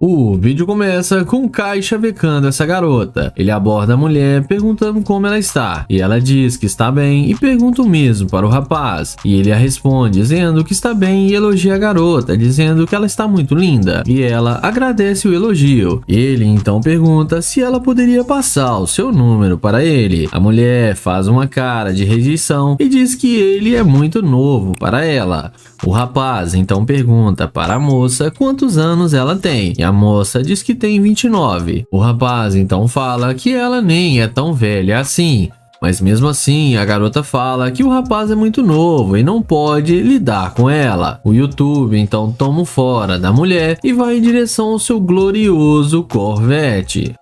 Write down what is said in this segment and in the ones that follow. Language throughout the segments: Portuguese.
O vídeo começa com Kai chavecando essa garota. Ele aborda a mulher perguntando como ela está, e ela diz que está bem e pergunta o mesmo para o rapaz, e ele a responde dizendo que está bem e elogia a garota, dizendo que ela está muito linda, e ela agradece o elogio. Ele então pergunta se ela poderia passar o seu número para ele. A mulher faz uma cara de rejeição e diz que ele é muito novo para ela. O rapaz então pergunta para a moça quantos anos ela tem, e a moça diz que tem 29. O rapaz então fala que ela nem é tão velha assim, mas mesmo assim a garota fala que o rapaz é muito novo e não pode lidar com ela. O YouTube então toma o fora da mulher e vai em direção ao seu glorioso Corvette.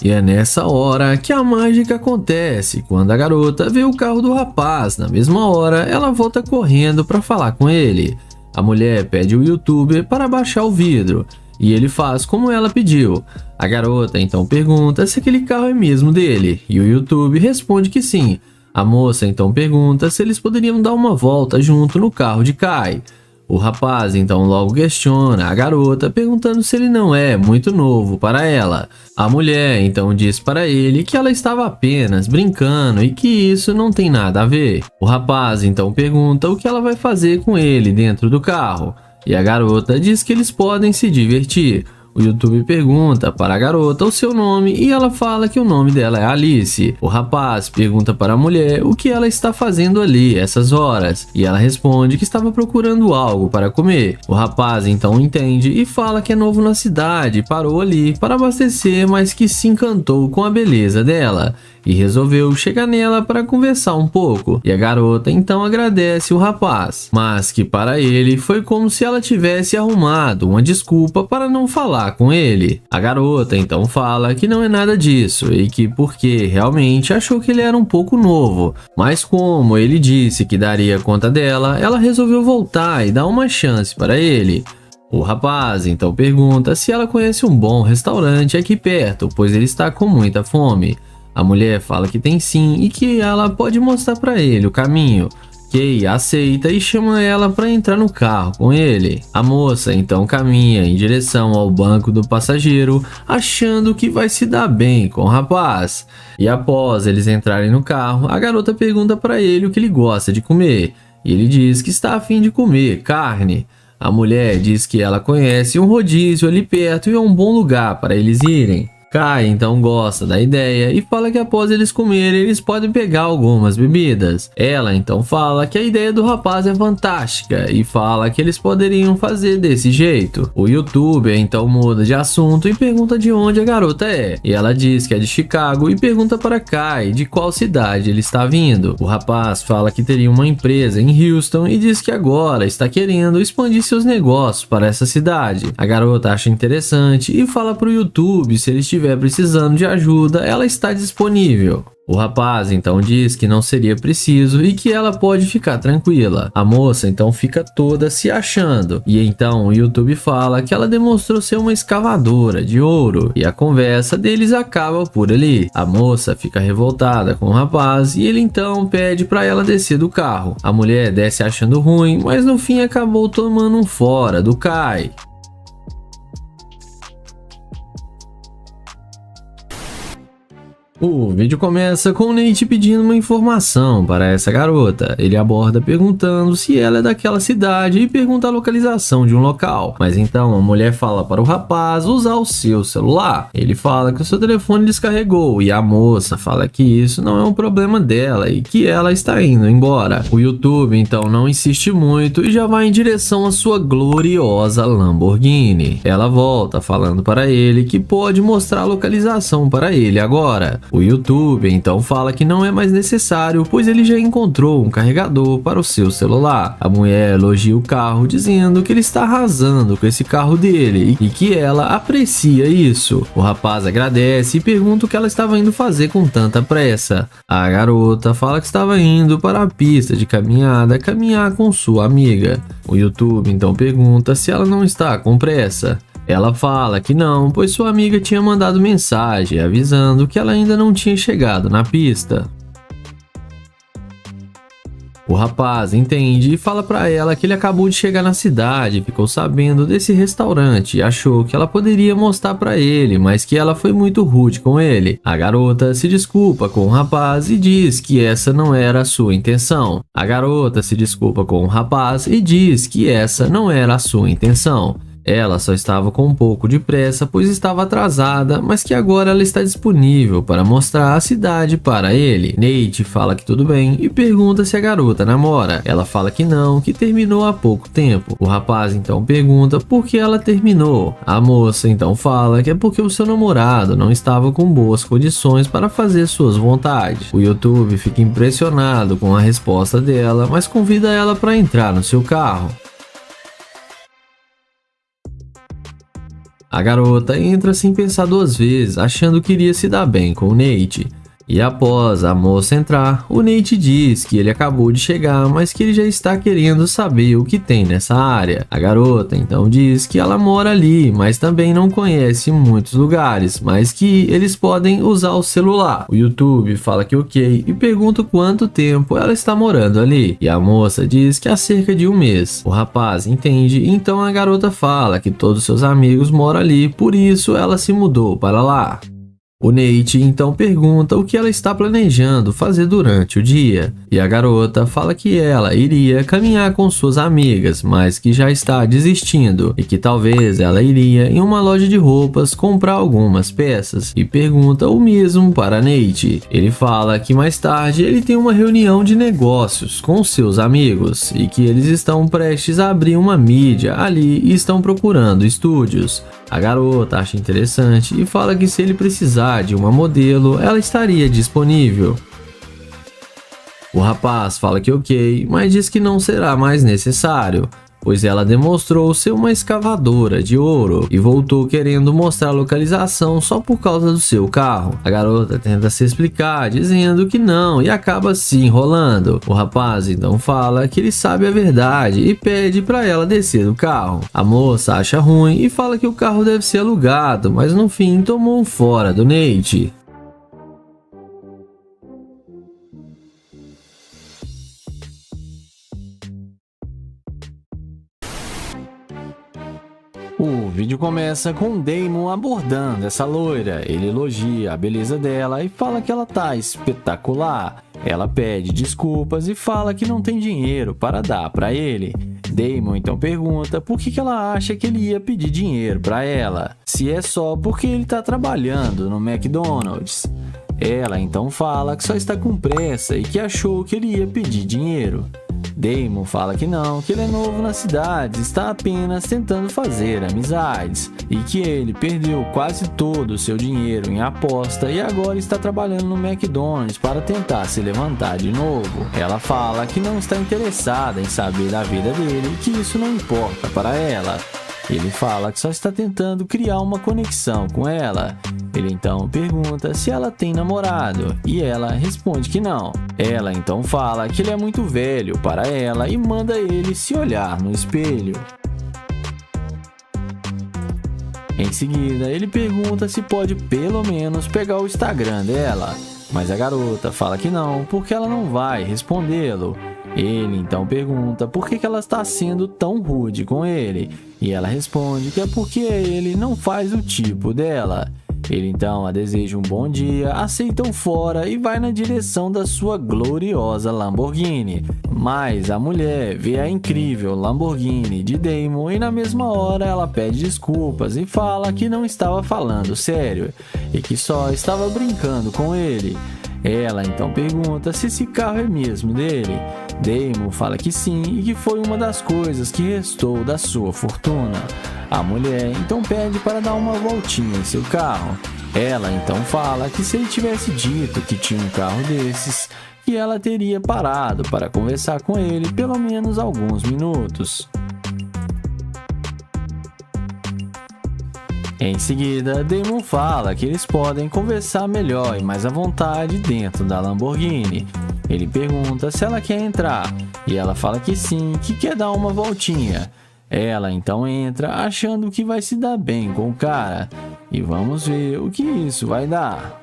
E é nessa hora que a mágica acontece. Quando a garota vê o carro do rapaz, na mesma hora ela volta correndo para falar com ele. A mulher pede ao YouTuber para baixar o vidro, e ele faz como ela pediu. A garota então pergunta se aquele carro é mesmo dele, e o YouTube responde que sim. A moça então pergunta se eles poderiam dar uma volta junto no carro de Kai. O rapaz então logo questiona a garota, perguntando se ele não é muito novo para ela. A mulher então diz para ele que ela estava apenas brincando e que isso não tem nada a ver. O rapaz então pergunta o que ela vai fazer com ele dentro do carro, e a garota diz que eles podem se divertir. O YouTube pergunta para a garota o seu nome e ela fala que o nome dela é Alice. O rapaz pergunta para a mulher o que ela está fazendo ali essas horas, e ela responde que estava procurando algo para comer. O rapaz então entende e fala que é novo na cidade e parou ali para abastecer, mas que se encantou com a beleza dela e resolveu chegar nela para conversar um pouco. E a garota então agradece o rapaz, mas que para ele foi como se ela tivesse arrumado uma desculpa para não falar com ele. A garota então fala que não é nada disso e que porque realmente achou que ele era um pouco novo, mas como ele disse que daria conta dela, ela resolveu voltar e dar uma chance para ele. O rapaz então pergunta se ela conhece um bom restaurante aqui perto, pois ele está com muita fome. A mulher fala que tem sim e que ela pode mostrar para ele o caminho. Kay aceita e chama ela para entrar no carro com ele. A moça então caminha em direção ao banco do passageiro, achando que vai se dar bem com o rapaz. E após eles entrarem no carro, a garota pergunta para ele o que ele gosta de comer, e ele diz que está a fim de comer carne. A mulher diz que ela conhece um rodízio ali perto e é um bom lugar para eles irem. Kai então gosta da ideia e fala que após eles comerem, eles podem pegar algumas bebidas. Ela então fala que a ideia do rapaz é fantástica e fala que eles poderiam fazer desse jeito. O YouTuber então muda de assunto e pergunta de onde a garota é. E ela diz que é de Chicago e pergunta para Kai de qual cidade ele está vindo. O rapaz fala que teria uma empresa em Houston e diz que agora está querendo expandir seus negócios para essa cidade. A garota acha interessante e fala para o YouTube se ele estiver precisando de ajuda, ela está disponível. O rapaz então diz que não seria preciso e que ela pode ficar tranquila. A moça então fica toda se achando, e então o YouTube fala que ela demonstrou ser uma escavadora de ouro, e a conversa deles acaba por ali. A moça fica revoltada com o rapaz e ele então pede para ela descer do carro. A mulher desce achando ruim, mas no fim acabou tomando um fora do Kai. O vídeo começa com o Nate pedindo uma informação para essa garota. Ele aborda perguntando se ela é daquela cidade e pergunta a localização de um local. Mas então a mulher fala para o rapaz usar o seu celular. Ele fala que o seu telefone descarregou e a moça fala que isso não é um problema dela e que ela está indo embora. O YouTube então não insiste muito e já vai em direção à sua gloriosa Lamborghini. Ela volta falando para ele que pode mostrar a localização para ele agora. O YouTube então fala que não é mais necessário, pois ele já encontrou um carregador para o seu celular. A mulher elogia o carro, dizendo que ele está arrasando com esse carro dele e que ela aprecia isso. O rapaz agradece e pergunta o que ela estava indo fazer com tanta pressa. A garota fala que estava indo para a pista de caminhada caminhar com sua amiga. O YouTube então pergunta se ela não está com pressa. Ela fala que não, pois sua amiga tinha mandado mensagem avisando que ela ainda não tinha chegado na pista. O rapaz entende e fala pra ela que ele acabou de chegar na cidade, ficou sabendo desse restaurante e achou que ela poderia mostrar pra ele, mas que ela foi muito rude com ele. A garota se desculpa com o rapaz e diz que essa não era a sua intenção. A garota se desculpa com o rapaz e diz que essa não era a sua intenção. Ela só estava com um pouco de pressa, pois estava atrasada, mas que agora ela está disponível para mostrar a cidade para ele. Nate fala que tudo bem e pergunta se a garota namora. Ela fala que não, que terminou há pouco tempo. O rapaz então pergunta por que ela terminou. A moça então fala que é porque o seu namorado não estava com boas condições para fazer suas vontades. O YouTube fica impressionado com a resposta dela, mas convida ela para entrar no seu carro. A garota entra sem pensar duas vezes, achando que iria se dar bem com o Nate. E após a moça entrar, o Nate diz que ele acabou de chegar, mas que ele já está querendo saber o que tem nessa área. A garota então diz que ela mora ali, mas também não conhece muitos lugares, mas que eles podem usar o celular. O YouTube fala que ok e pergunta quanto tempo ela está morando ali. E a moça diz que há cerca de um mês. O rapaz entende, então a garota fala que todos seus amigos moram ali, por isso ela se mudou para lá. O Nate então pergunta o que ela está planejando fazer durante o dia, e a garota fala que ela iria caminhar com suas amigas, mas que já está desistindo e que talvez ela iria em uma loja de roupas comprar algumas peças, e pergunta o mesmo para Nate. Ele fala que mais tarde ele tem uma reunião de negócios com seus amigos e que eles estão prestes a abrir uma mídia ali e estão procurando estúdios. A garota acha interessante e fala que se ele precisar de uma modelo, ela estaria disponível. O rapaz fala que ok, mas diz que não será mais necessário, pois ela demonstrou ser uma escavadora de ouro e voltou querendo mostrar a localização só por causa do seu carro. A garota tenta se explicar, dizendo que não e acaba se enrolando. O rapaz então fala que ele sabe a verdade e pede para ela descer do carro. A moça acha ruim e fala que o carro deve ser alugado, mas no fim tomou um fora do Nate. O vídeo começa com Damon abordando essa loira. Ele elogia a beleza dela e fala que ela tá espetacular. Ela pede desculpas e fala que não tem dinheiro para dar para ele. Damon então pergunta por que ela acha que ele ia pedir dinheiro para ela, se é só porque ele tá trabalhando no McDonald's. Ela então fala que só está com pressa e que achou que ele ia pedir dinheiro. Damon fala que não, que ele é novo na cidade, está apenas tentando fazer amizades e que ele perdeu quase todo o seu dinheiro em aposta e agora está trabalhando no McDonald's para tentar se levantar de novo. Ela fala que não está interessada em saber da vida dele e que isso não importa para ela. Ele fala que só está tentando criar uma conexão com ela. Ele então pergunta se ela tem namorado e ela responde que não. Ela então fala que ele é muito velho para ela e manda ele se olhar no espelho. Em seguida, ele pergunta se pode pelo menos pegar o Instagram dela, mas a garota fala que não, porque ela não vai respondê-lo. Ele então pergunta por que ela está sendo tão rude com ele, e ela responde que é porque ele não faz o tipo dela. Ele então a deseja um bom dia, aceita o fora e vai na direção da sua gloriosa Lamborghini. Mas a mulher vê a incrível Lamborghini de Damon e na mesma hora ela pede desculpas e fala que não estava falando sério e que só estava brincando com ele. Ela então pergunta se esse carro é mesmo dele. Damon fala que sim e que foi uma das coisas que restou da sua fortuna. A mulher então pede para dar uma voltinha em seu carro. Ela então fala que se ele tivesse dito que tinha um carro desses, que ela teria parado para conversar com ele pelo menos alguns minutos. Em seguida, Damon fala que eles podem conversar melhor e mais à vontade dentro da Lamborghini. Ele pergunta se ela quer entrar e ela fala que sim, que quer dar uma voltinha. Ela então entra achando que vai se dar bem com o cara e vamos ver o que isso vai dar.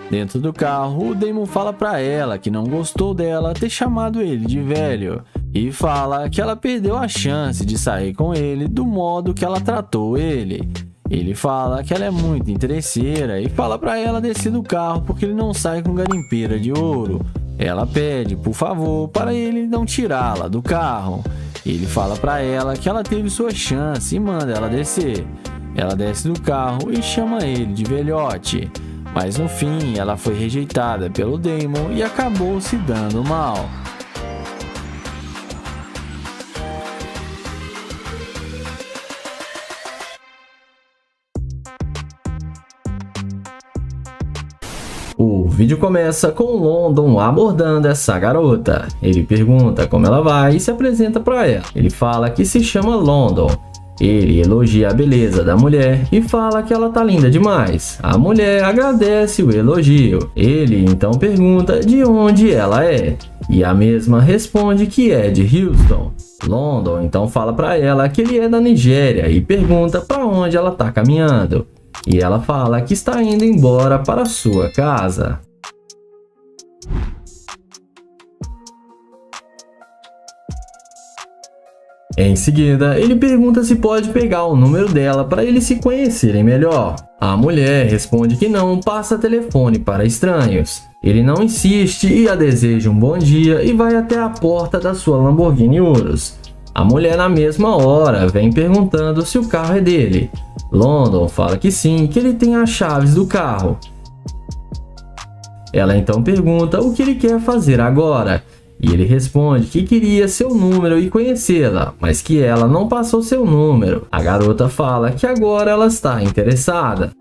Dentro do carro, o Damon fala pra ela que não gostou dela ter chamado ele de velho e fala que ela perdeu a chance de sair com ele do modo que ela tratou ele. Ele fala que ela é muito interesseira e fala pra ela descer do carro porque ele não sai com garimpeira de ouro. Ela pede, por favor, para ele não tirá-la do carro. Ele fala pra ela que ela teve sua chance e manda ela descer. Ela desce do carro e chama ele de velhote. Mas no fim, ela foi rejeitada pelo Damon e acabou se dando mal. O vídeo começa com London abordando essa garota. Ele pergunta como ela vai e se apresenta para ela. Ele fala que se chama London. Ele elogia a beleza da mulher e fala que ela tá linda demais. A mulher agradece o elogio. Ele então pergunta de onde ela é. E a mesma responde que é de Houston. London então fala para ela que ele é da Nigéria e pergunta para onde ela tá caminhando. E ela fala que está indo embora para sua casa. Em seguida, ele pergunta se pode pegar o número dela para eles se conhecerem melhor. A mulher responde que não passa telefone para estranhos. Ele não insiste e a deseja um bom dia e vai até a porta da sua Lamborghini Urus. A mulher na mesma hora vem perguntando se o carro é dele. London fala que sim, que ele tem as chaves do carro. Ela então pergunta o que ele quer fazer agora. E ele responde que queria seu número e conhecê-la, mas que ela não passou seu número. A garota fala que agora ela está interessada.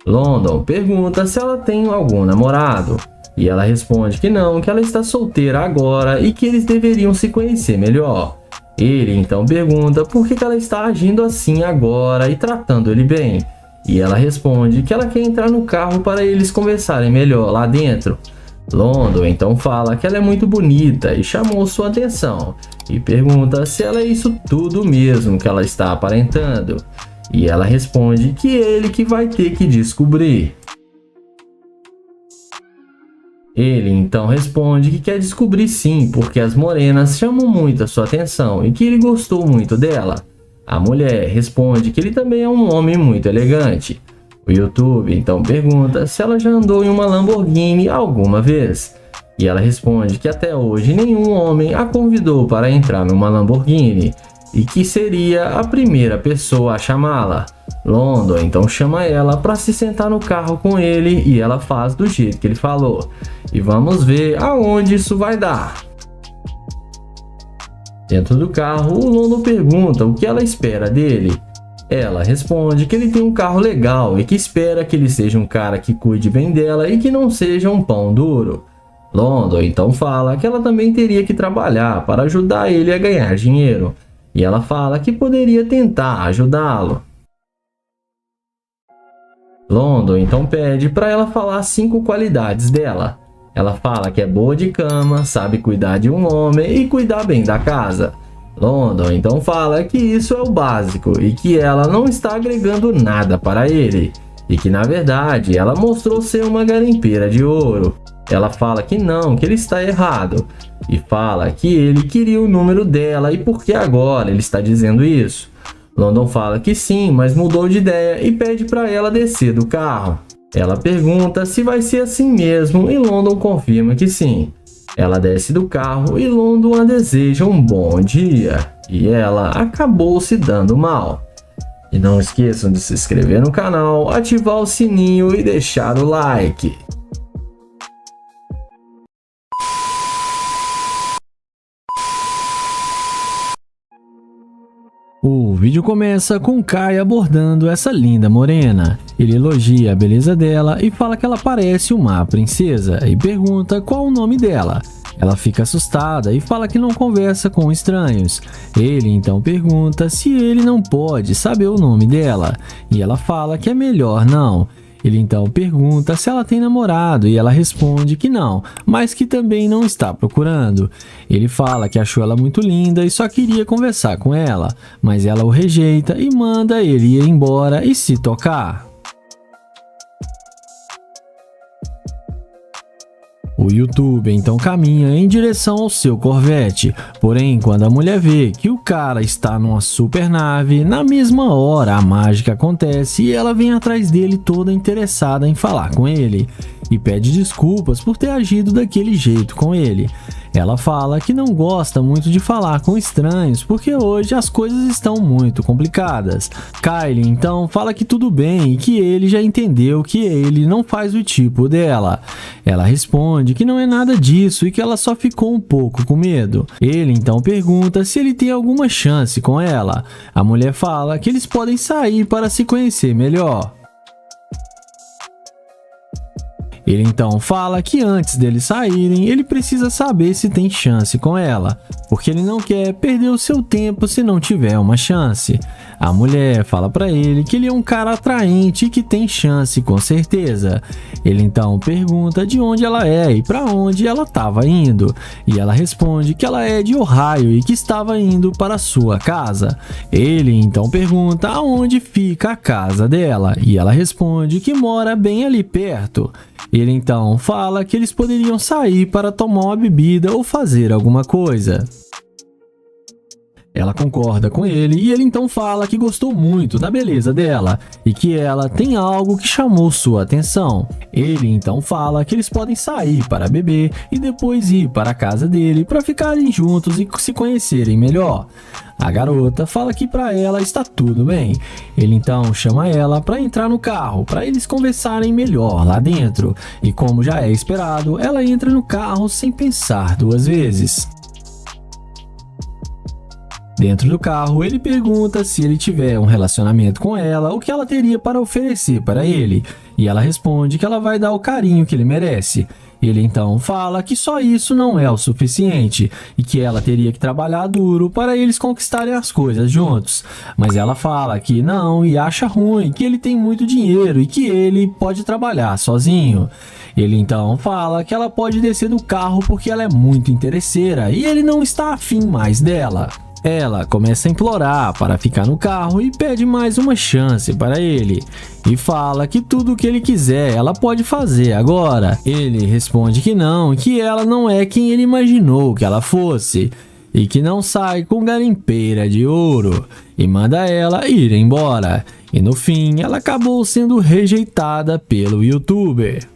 London pergunta se ela tem algum namorado. E ela responde que não, que ela está solteira agora e que eles deveriam se conhecer melhor. Ele então pergunta por que ela está agindo assim agora e tratando ele bem. E ela responde que ela quer entrar no carro para eles conversarem melhor lá dentro. London então fala que ela é muito bonita e chamou sua atenção. E pergunta se ela é isso tudo mesmo que ela está aparentando. E ela responde que é ele que vai ter que descobrir. Ele então responde que quer descobrir sim, porque as morenas chamam muito a sua atenção e que ele gostou muito dela. A mulher responde que ele também é um homem muito elegante. O YouTube então pergunta se ela já andou em uma Lamborghini alguma vez. E ela responde que até hoje nenhum homem a convidou para entrar numa Lamborghini e que seria a primeira pessoa a chamá-la. London então chama ela para se sentar no carro com ele e ela faz do jeito que ele falou. E vamos ver aonde isso vai dar. Dentro do carro, o London pergunta o que ela espera dele. Ela responde que ele tem um carro legal e que espera que ele seja um cara que cuide bem dela e que não seja um pão duro. London então fala que ela também teria que trabalhar para ajudar ele a ganhar dinheiro. E ela fala que poderia tentar ajudá-lo. London então pede para ela falar 5 qualidades dela. Ela fala que é boa de cama, sabe cuidar de um homem e cuidar bem da casa. London então fala que isso é o básico e que ela não está agregando nada para ele. E que na verdade ela mostrou ser uma garimpeira de ouro. Ela fala que não, que ele está errado. E fala que ele queria o número dela e por que agora ele está dizendo isso. London fala que sim, mas mudou de ideia e pede para ela descer do carro. Ela pergunta se vai ser assim mesmo e London confirma que sim. Ela desce do carro e London a deseja um bom dia. E ela acabou se dando mal. E não esqueçam de se inscrever no canal, ativar o sininho e deixar o like. O vídeo começa com Kai abordando essa linda morena. Ele elogia a beleza dela e fala que ela parece uma princesa e pergunta qual o nome dela. Ela fica assustada e fala que não conversa com estranhos. Ele então pergunta se ele não pode saber o nome dela e ela fala que é melhor não. Ele então pergunta se ela tem namorado e ela responde que não, mas que também não está procurando. Ele fala que achou ela muito linda e só queria conversar com ela, mas ela o rejeita e manda ele ir embora e se tocar. O youtuber então caminha em direção ao seu Corvette, porém quando a mulher vê que o cara está numa super nave, na mesma hora a mágica acontece e ela vem atrás dele toda interessada em falar com ele e pede desculpas por ter agido daquele jeito com ele. Ela fala que não gosta muito de falar com estranhos porque hoje as coisas estão muito complicadas. Kylie então fala que tudo bem e que ele já entendeu que ele não faz o tipo dela. Ela responde que não é nada disso e que ela só ficou um pouco com medo. Ele então pergunta se ele tem alguma chance com ela. A mulher fala que eles podem sair para se conhecer melhor. Ele então fala que antes deles saírem, ele precisa saber se tem chance com ela, porque ele não quer perder o seu tempo se não tiver uma chance. A mulher fala pra ele que ele é um cara atraente e que tem chance com certeza. Ele então pergunta de onde ela é e pra onde ela estava indo, e ela responde que ela é de Ohio e que estava indo para sua casa. Ele então pergunta aonde fica a casa dela, e ela responde que mora bem ali perto. Ele então fala que eles poderiam sair para tomar uma bebida ou fazer alguma coisa. Ela concorda com ele e ele então fala que gostou muito da beleza dela e que ela tem algo que chamou sua atenção. Ele então fala que eles podem sair para beber e depois ir para a casa dele para ficarem juntos e se conhecerem melhor. A garota fala que para ela está tudo bem. Ele então chama ela para entrar no carro para eles conversarem melhor lá dentro. E como já é esperado, ela entra no carro sem pensar duas vezes. Dentro do carro, ele pergunta se ele tiver um relacionamento com ela, o que ela teria para oferecer para ele. E ela responde que ela vai dar o carinho que ele merece. Ele então fala que só isso não é o suficiente e que ela teria que trabalhar duro para eles conquistarem as coisas juntos. Mas ela fala que não e acha ruim, que ele tem muito dinheiro e que ele pode trabalhar sozinho. Ele então fala que ela pode descer do carro porque ela é muito interesseira e ele não está afim mais dela. Ela começa a implorar para ficar no carro e pede mais uma chance para ele. E fala que tudo o que ele quiser ela pode fazer agora. Ele responde que ela não é quem ele imaginou que ela fosse. E que não sai com garimpeira de ouro. E manda ela ir embora. E no fim ela acabou sendo rejeitada pelo youtuber.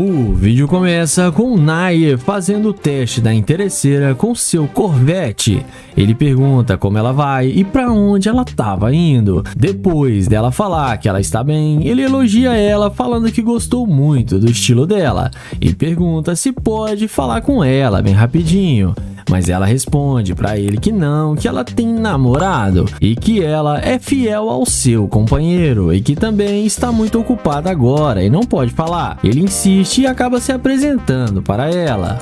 O vídeo começa com o Nair fazendo o teste da interesseira com seu Corvette. Ele pergunta como ela vai e para onde ela estava indo. Depois dela falar que ela está bem, ele elogia ela falando que gostou muito do estilo dela e pergunta se pode falar com ela bem rapidinho. Mas ela responde pra ele que não, que ela tem namorado e que ela é fiel ao seu companheiro e que também está muito ocupada agora e não pode falar. Ele insiste e acaba se apresentando para ela.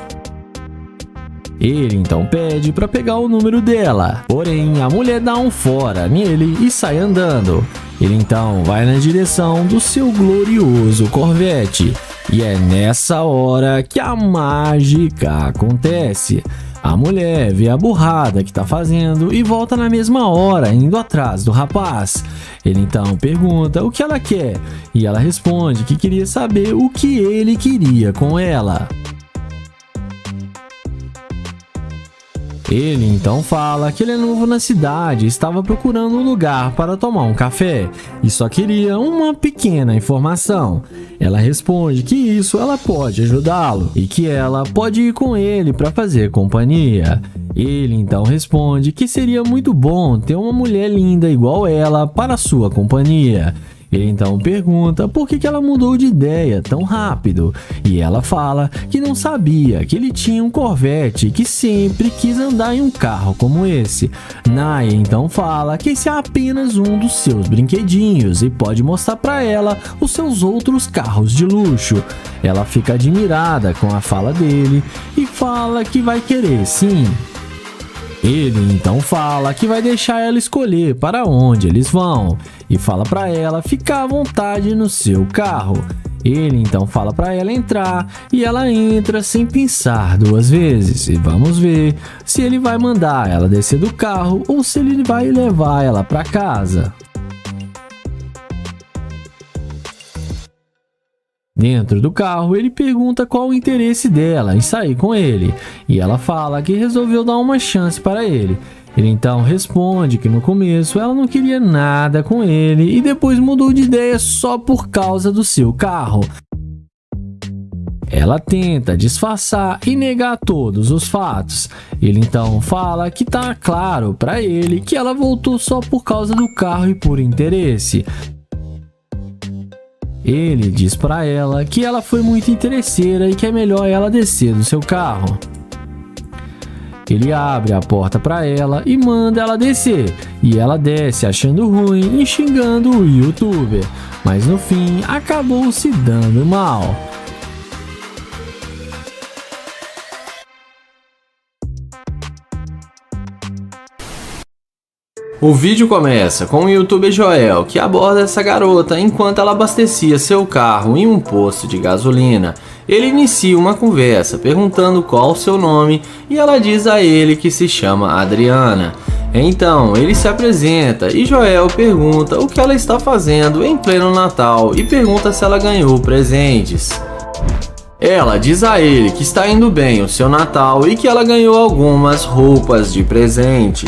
Ele então pede para pegar o número dela, porém a mulher dá um fora nele e sai andando. Ele então vai na direção do seu glorioso Corvette e é nessa hora que a mágica acontece. A mulher vê a burrada que tá fazendo e volta na mesma hora, indo atrás do rapaz. Ele então pergunta o que ela quer e ela responde que queria saber o que ele queria com ela. Ele então fala que ele é novo na cidade e estava procurando um lugar para tomar um café e só queria uma pequena informação. Ela responde que isso ela pode ajudá-lo e que ela pode ir com ele para fazer companhia. Ele então responde que seria muito bom ter uma mulher linda igual ela para sua companhia. Ele então pergunta por que ela mudou de ideia tão rápido e ela fala que não sabia que ele tinha um Corvette e que sempre quis andar em um carro como esse. Naya então fala que esse é apenas um dos seus brinquedinhos e pode mostrar para ela os seus outros carros de luxo. Ela fica admirada com a fala dele e fala que vai querer sim. Ele então fala que vai deixar ela escolher para onde eles vão e fala para ela ficar à vontade no seu carro. Ele então fala para ela entrar e ela entra sem pensar duas vezes e vamos ver se ele vai mandar ela descer do carro ou se ele vai levar ela para casa. Dentro do carro, ele pergunta qual o interesse dela em sair com ele, e ela fala que resolveu dar uma chance para ele. Ele então responde que no começo ela não queria nada com ele e depois mudou de ideia só por causa do seu carro. Ela tenta disfarçar e negar todos os fatos. Ele então fala que tá claro para ele que ela voltou só por causa do carro e por interesse. Ele diz para ela que ela foi muito interesseira e que é melhor ela descer do seu carro. Ele abre a porta para ela e manda ela descer, e ela desce achando ruim e xingando o youtuber, mas no fim acabou se dando mal. O vídeo começa com o youtuber Joel, que aborda essa garota enquanto ela abastecia seu carro em um posto de gasolina. Ele inicia uma conversa perguntando qual o seu nome e ela diz a ele que se chama Adriana. Então ele se apresenta e Joel pergunta o que ela está fazendo em pleno Natal e pergunta se ela ganhou presentes. Ela diz a ele que está indo bem o seu Natal e que ela ganhou algumas roupas de presente.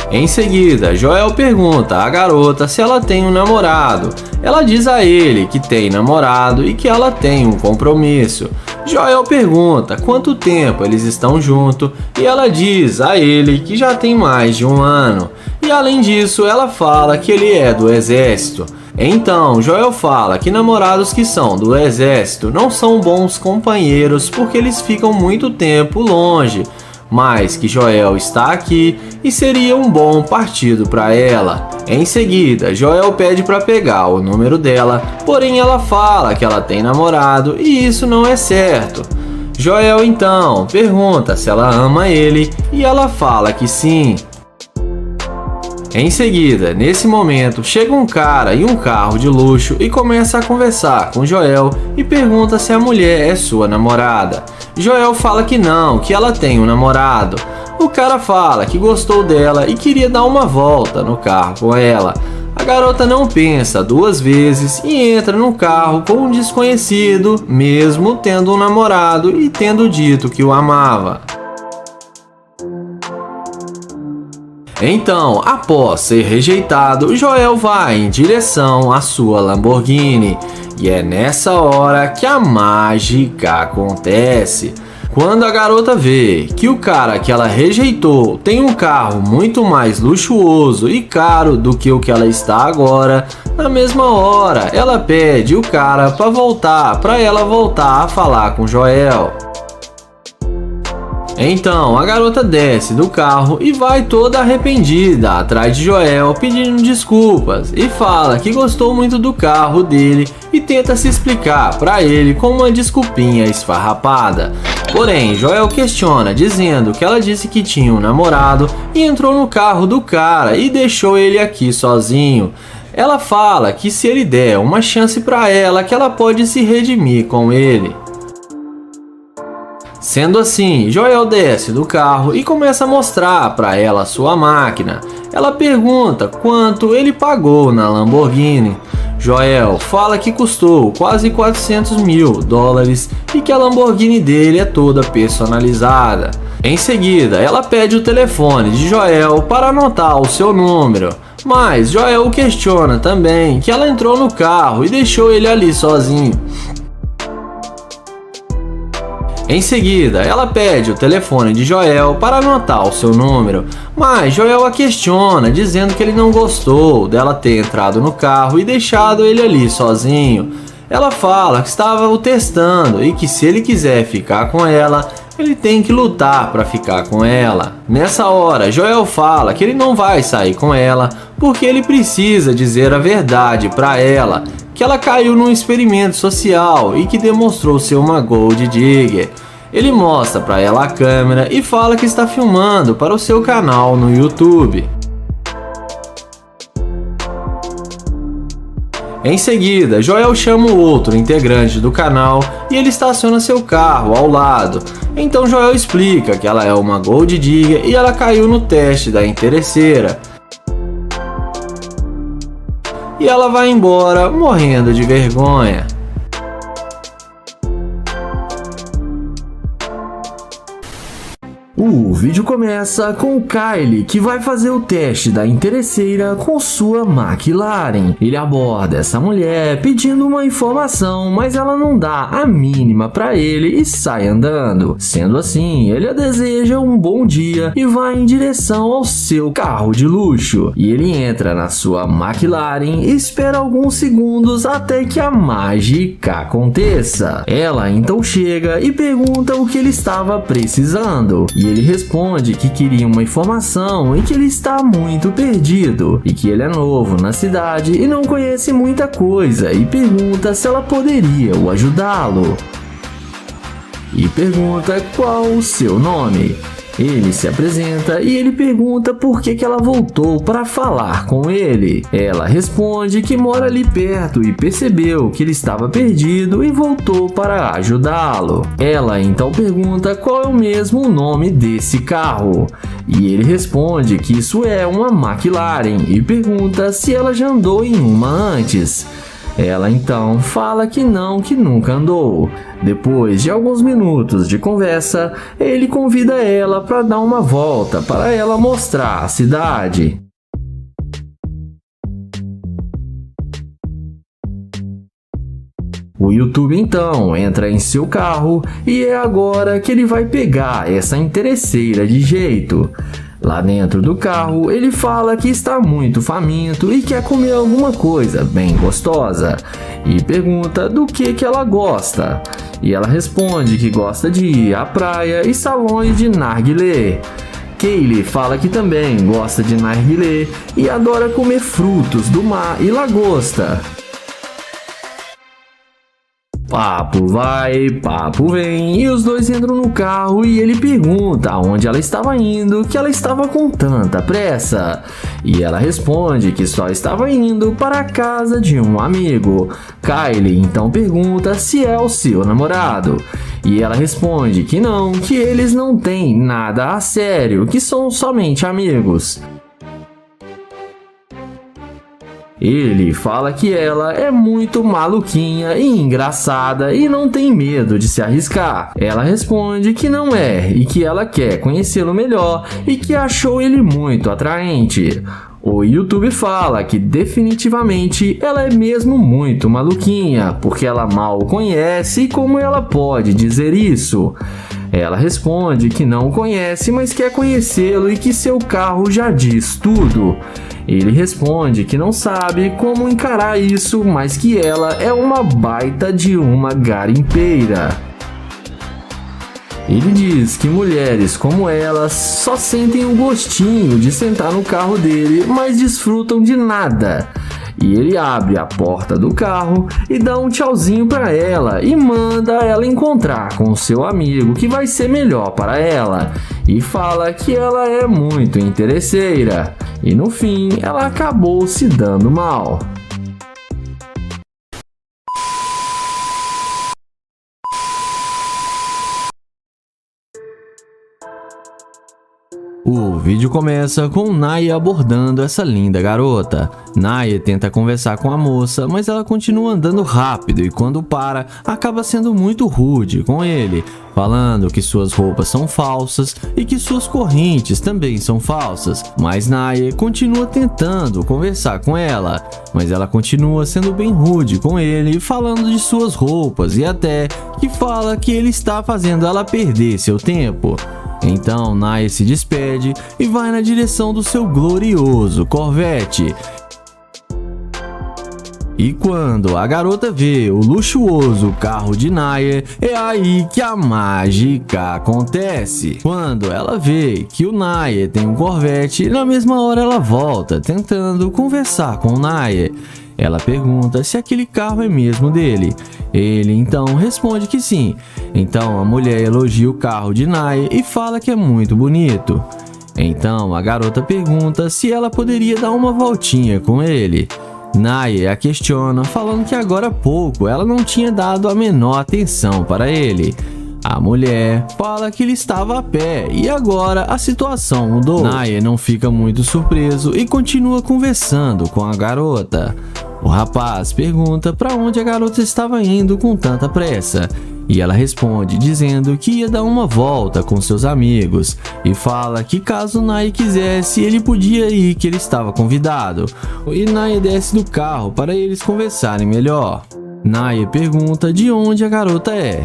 Em seguida, Joel pergunta à garota se ela tem um namorado. Ela diz a ele que tem namorado e que ela tem um compromisso. Joel pergunta quanto tempo eles estão juntos e ela diz a ele que já tem mais de um ano. E além disso, ela fala que ele é do exército. Então, Joel fala que namorados que são do exército não são bons companheiros porque eles ficam muito tempo longe. Mas que Joel está aqui e seria um bom partido para ela. Em seguida, Joel pede para pegar o número dela, porém ela fala que ela tem namorado e isso não é certo. Joel então pergunta se ela ama ele e ela fala que sim. Em seguida, nesse momento, chega um cara em um carro de luxo e começa a conversar com Joel e pergunta se a mulher é sua namorada. Joel fala que não, que ela tem um namorado. O cara fala que gostou dela e queria dar uma volta no carro com ela. A garota não pensa duas vezes e entra no carro com um desconhecido, mesmo tendo um namorado e tendo dito que o amava. Então, após ser rejeitado, Joel vai em direção à sua Lamborghini. E é nessa hora que a mágica acontece. Quando a garota vê que o cara que ela rejeitou tem um carro muito mais luxuoso e caro do que o que ela está agora, na mesma hora ela pede o cara para ela voltar a falar com Joel. Então a garota desce do carro e vai toda arrependida atrás de Joel pedindo desculpas e fala que gostou muito do carro dele e tenta se explicar para ele com uma desculpinha esfarrapada. Porém, Joel questiona dizendo que ela disse que tinha um namorado e entrou no carro do cara e deixou ele aqui sozinho. Ela fala que se ele der uma chance para ela, que ela pode se redimir com ele. Sendo assim, Joel desce do carro e começa a mostrar para ela sua máquina. Ela pergunta quanto ele pagou na Lamborghini. Joel fala que custou quase $400 mil e que a Lamborghini dele é toda personalizada. Em seguida, ela pede o telefone de Joel para anotar o seu número. Mas Joel questiona também que ela entrou no carro e deixou ele ali sozinho. Em seguida, ela pede o telefone de Joel para anotar o seu número, mas Joel a questiona, dizendo que ele não gostou dela ter entrado no carro e deixado ele ali sozinho. Ela fala que estava o testando e que se ele quiser ficar com ela, ele tem que lutar para ficar com ela. Nessa hora, Joel fala que ele não vai sair com ela porque ele precisa dizer a verdade para ela. que ela caiu num experimento social e que demonstrou ser uma Gold Digger. Ele mostra para ela a câmera e fala que está filmando para o seu canal no YouTube. Em seguida, Joel chama o outro integrante do canal e ele estaciona seu carro ao lado. Então Joel explica que ela é uma Gold Digger e ela caiu no teste da interesseira. E ela vai embora morrendo de vergonha. O vídeo começa com o Kyle, que vai fazer o teste da interesseira com sua McLaren. Ele aborda essa mulher pedindo uma informação, mas ela não dá a mínima para ele e sai andando. Sendo assim, ele a deseja um bom dia e vai em direção ao seu carro de luxo. E ele entra na sua McLaren e espera alguns segundos até que a mágica aconteça. Ela então chega e pergunta o que ele estava precisando. E ele responde que queria uma informação e que ele está muito perdido e que ele é novo na cidade e não conhece muita coisa, e pergunta se ela poderia o ajudá-lo. E pergunta qual o seu nome. Ele se apresenta e ele pergunta por que ela voltou para falar com ele. Ela responde que mora ali perto e percebeu que ele estava perdido e voltou para ajudá-lo. Ela então pergunta qual é o mesmo nome desse carro. E ele responde que isso é uma McLaren e pergunta se ela já andou em uma antes. Ela então fala que não, que nunca andou. Depois de alguns minutos de conversa, ele convida ela para dar uma volta para ela mostrar a cidade. O YouTube então entra em seu carro e é agora que ele vai pegar essa interesseira de jeito. Lá dentro do carro, ele fala que está muito faminto e quer comer alguma coisa bem gostosa. E pergunta do que ela gosta. E ela responde que gosta de ir à praia e salões de narguilé. Kaylee fala que também gosta de narguilé e adora comer frutos do mar e lagosta. Papo vai, papo vem, e os dois entram no carro e ele pergunta aonde ela estava indo, que ela estava com tanta pressa. E ela responde que só estava indo para a casa de um amigo. Kylie então pergunta se é o seu namorado. E ela responde que não, que eles não têm nada a sério, que são somente amigos. Ele fala que ela é muito maluquinha e engraçada e não tem medo de se arriscar. Ela responde que não é e que ela quer conhecê-lo melhor e que achou ele muito atraente. O YouTube fala que definitivamente ela é mesmo muito maluquinha, porque ela mal o conhece e como ela pode dizer isso? Ela responde que não o conhece, mas quer conhecê-lo e que seu carro já diz tudo. Ele responde que não sabe como encarar isso, mas que ela é uma baita de uma garimpeira. Ele diz que mulheres como ela só sentem o gostinho de sentar no carro dele, mas desfrutam de nada. E ele abre a porta do carro e dá um tchauzinho para ela e manda ela encontrar com seu amigo que vai ser melhor para ela. E fala que ela é muito interesseira. E no fim ela acabou se dando mal. O vídeo começa com Naya abordando essa linda garota. Naya tenta conversar com a moça, mas ela continua andando rápido e quando para, acaba sendo muito rude com ele, falando que suas roupas são falsas e que suas correntes também são falsas. Mas Naya continua tentando conversar com ela, mas ela continua sendo bem rude com ele, falando de suas roupas e até que fala que ele está fazendo ela perder seu tempo. Então Naya se despede e vai na direção do seu glorioso Corvette. E quando a garota vê o luxuoso carro de Naya, é aí que a mágica acontece. Quando ela vê que o Naya tem um Corvette, na mesma hora ela volta tentando conversar com o Naya. Ela pergunta se aquele carro é mesmo dele. Ele então responde que sim. Então a mulher elogia o carro de Nae e fala que é muito bonito. Então a garota pergunta se ela poderia dar uma voltinha com ele. Nae a questiona, falando que agora há pouco ela não tinha dado a menor atenção para ele. A mulher fala que ele estava a pé e agora a situação mudou. Nae não fica muito surpreso e continua conversando com a garota. O rapaz pergunta para onde a garota estava indo com tanta pressa. E ela responde dizendo que ia dar uma volta com seus amigos e fala que caso Nae quisesse, ele podia ir, que ele estava convidado. E Nae desce do carro para eles conversarem melhor. Nae pergunta de onde a garota é.